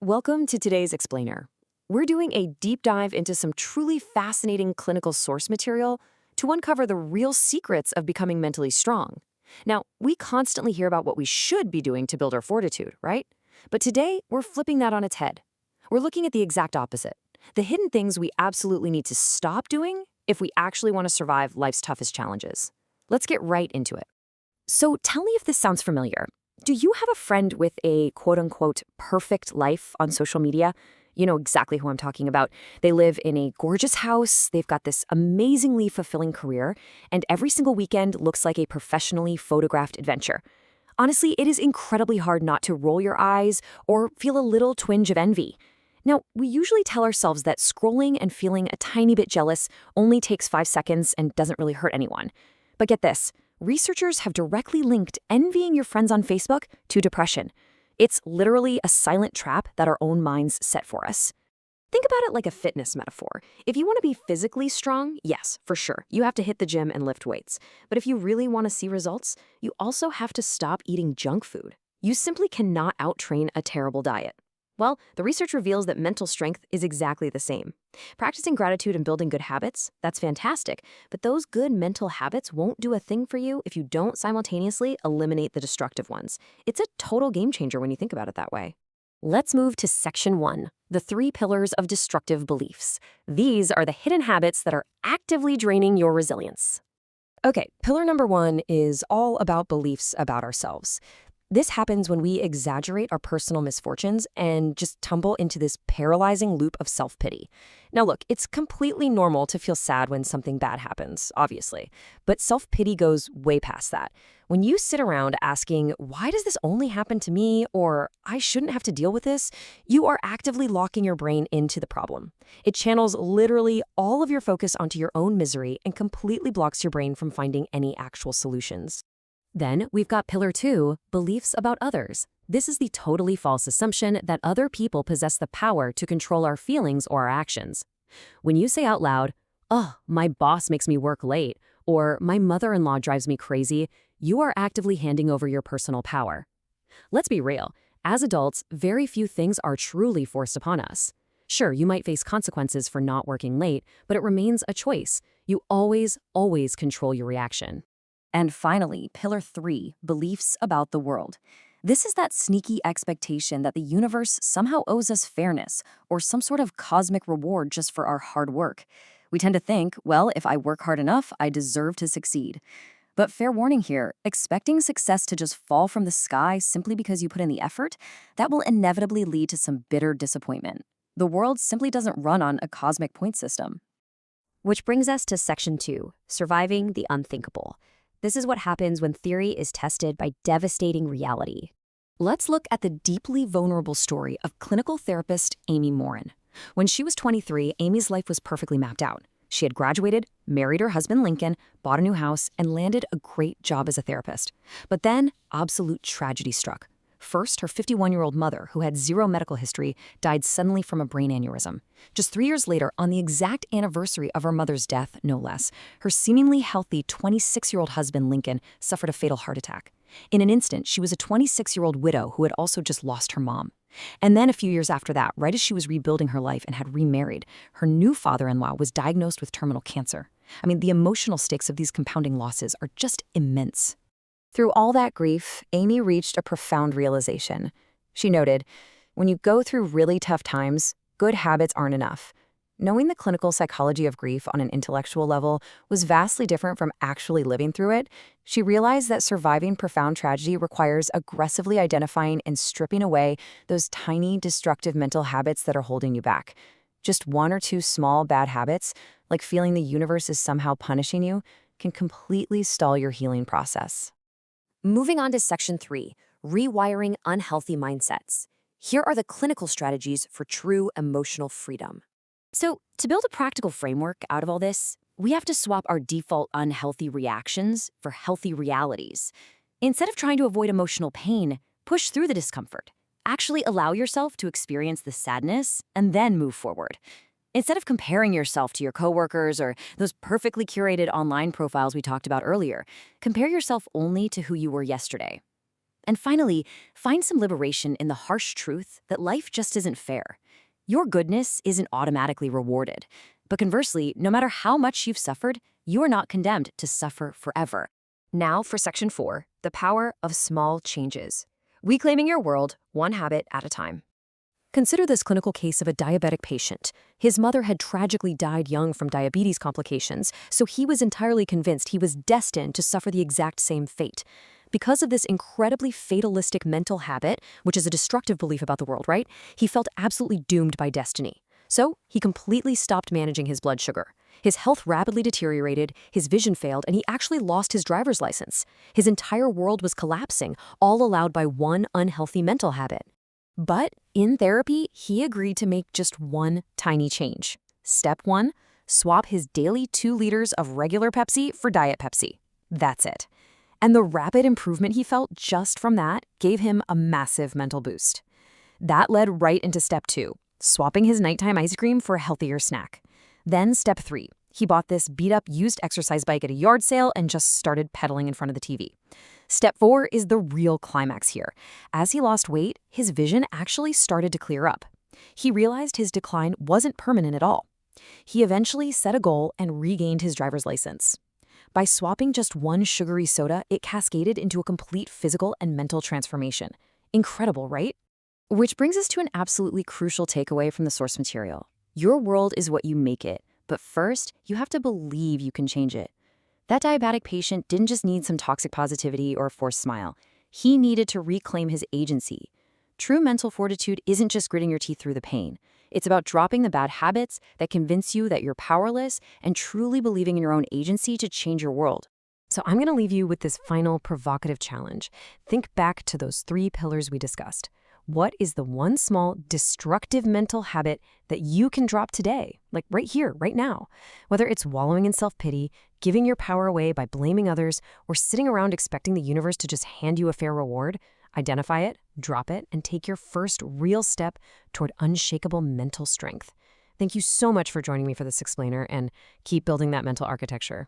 Welcome to today's Explainer. We're doing a deep dive into some truly fascinating clinical source material to uncover the real secrets of becoming mentally strong. Now, we constantly hear about what we should be doing to build our fortitude, right? But today, we're flipping that on its head. We're looking at the exact opposite, the hidden things we absolutely need to stop doing if we actually want to survive life's toughest challenges. Let's get right into it. So tell me if this sounds familiar. Do you have a friend with a quote-unquote perfect life on social media? You know exactly who I'm talking about. They live in a gorgeous house, they've got this amazingly fulfilling career, and every single weekend looks like a professionally photographed adventure. Honestly, it is incredibly hard not to roll your eyes or feel a little twinge of envy. Now, we usually tell ourselves that scrolling and feeling a tiny bit jealous only takes 5 seconds and doesn't really hurt anyone. But get this. Researchers have directly linked envying your friends on Facebook to depression. It's literally a silent trap that our own minds set for us. Think about it like a fitness metaphor. If you want to be physically strong, yes, for sure, you have to hit the gym and lift weights. But if you really want to see results, you also have to stop eating junk food. You simply cannot outtrain a terrible diet. Well, the research reveals that mental strength is exactly the same. Practicing gratitude and building good habits, that's fantastic, but those good mental habits won't do a thing for you if you don't simultaneously eliminate the destructive ones. It's a total game changer when you think about it that way. Let's move to Section 1, the 3 pillars of destructive beliefs. These are the hidden habits that are actively draining your resilience. Okay, pillar number 1 is all about beliefs about ourselves. This happens when we exaggerate our personal misfortunes and just tumble into this paralyzing loop of self-pity. Now look, it's completely normal to feel sad when something bad happens, obviously, but self-pity goes way past that. When you sit around asking, why does this only happen to me, or I shouldn't have to deal with this, you are actively locking your brain into the problem. It channels literally all of your focus onto your own misery and completely blocks your brain from finding any actual solutions. Then we've got pillar 2, beliefs about others. This is the totally false assumption that other people possess the power to control our feelings or our actions. When you say out loud, "Oh, my boss makes me work late," or "my mother-in-law drives me crazy," you are actively handing over your personal power. Let's be real. As adults, very few things are truly forced upon us. Sure, you might face consequences for not working late, but it remains a choice. You always control your reaction. And finally, pillar 3, beliefs about the world. This is that sneaky expectation that the universe somehow owes us fairness or some sort of cosmic reward just for our hard work. We tend to think, well, if I work hard enough, I deserve to succeed. But fair warning here, expecting success to just fall from the sky simply because you put in the effort, that will inevitably lead to some bitter disappointment. The world simply doesn't run on a cosmic point system. Which brings us to Section 2, surviving the unthinkable. This is what happens when theory is tested by devastating reality. Let's look at the deeply vulnerable story of clinical therapist Amy Morin. When she was 23, Amy's life was perfectly mapped out. She had graduated, married her husband Lincoln, bought a new house, and landed a great job as a therapist. But then, absolute tragedy struck. First, her 51-year-old mother, who had zero medical history, died suddenly from a brain aneurysm. Just 3 years later, on the exact anniversary of her mother's death, no less, her seemingly healthy 26-year-old husband, Lincoln, suffered a fatal heart attack. In an instant, she was a 26-year-old widow who had also just lost her mom. And then a few years after that, right as she was rebuilding her life and had remarried, her new father-in-law was diagnosed with terminal cancer. I mean, the emotional stakes of these compounding losses are just immense. Through all that grief, Amy reached a profound realization. She noted, when you go through really tough times, good habits aren't enough. Knowing the clinical psychology of grief on an intellectual level was vastly different from actually living through it. She realized that surviving profound tragedy requires aggressively identifying and stripping away those tiny, destructive mental habits that are holding you back. Just 1 or 2 small bad habits, like feeling the universe is somehow punishing you, can completely stall your healing process. Moving on to Section 3, rewiring unhealthy mindsets. Here are the clinical strategies for true emotional freedom. So, to build a practical framework out of all this, we have to swap our default unhealthy reactions for healthy realities. Instead of trying to avoid emotional pain, push through the discomfort. Actually allow yourself to experience the sadness and then move forward. Instead of comparing yourself to your coworkers or those perfectly curated online profiles we talked about earlier, compare yourself only to who you were yesterday. And finally, find some liberation in the harsh truth that life just isn't fair. Your goodness isn't automatically rewarded. But conversely, no matter how much you've suffered, you are not condemned to suffer forever. Now for Section 4, the power of small changes. Reclaiming your world, one habit at a time. Consider this clinical case of a diabetic patient. His mother had tragically died young from diabetes complications, so he was entirely convinced he was destined to suffer the exact same fate. Because of this incredibly fatalistic mental habit, which is a destructive belief about the world, right? He felt absolutely doomed by destiny. So he completely stopped managing his blood sugar. His health rapidly deteriorated, his vision failed, and he actually lost his driver's license. His entire world was collapsing, all allowed by one unhealthy mental habit. But in therapy, he agreed to make just one tiny change. Step 1, swap his daily 2 liters of regular Pepsi for Diet Pepsi. That's it. And the rapid improvement he felt just from that gave him a massive mental boost. That led right into Step 2, swapping his nighttime ice cream for a healthier snack. Then Step 3, he bought this beat-up used exercise bike at a yard sale and just started pedaling in front of the TV. Step 4 is the real climax here. As he lost weight, his vision actually started to clear up. He realized his decline wasn't permanent at all. He eventually set a goal and regained his driver's license. By swapping just one sugary soda, it cascaded into a complete physical and mental transformation. Incredible, right? Which brings us to an absolutely crucial takeaway from the source material. Your world is what you make it, but first, you have to believe you can change it. That diabetic patient didn't just need some toxic positivity or a forced smile. He needed to reclaim his agency. True mental fortitude isn't just gritting your teeth through the pain. It's about dropping the bad habits that convince you that you're powerless and truly believing in your own agency to change your world. So I'm going to leave you with this final provocative challenge. Think back to those 3 pillars we discussed. What is the one small, destructive mental habit that you can drop today, like right here, right now? Whether it's wallowing in self-pity, giving your power away by blaming others, or sitting around expecting the universe to just hand you a fair reward, identify it, drop it, and take your first real step toward unshakable mental strength. Thank you so much for joining me for this explainer, and keep building that mental architecture.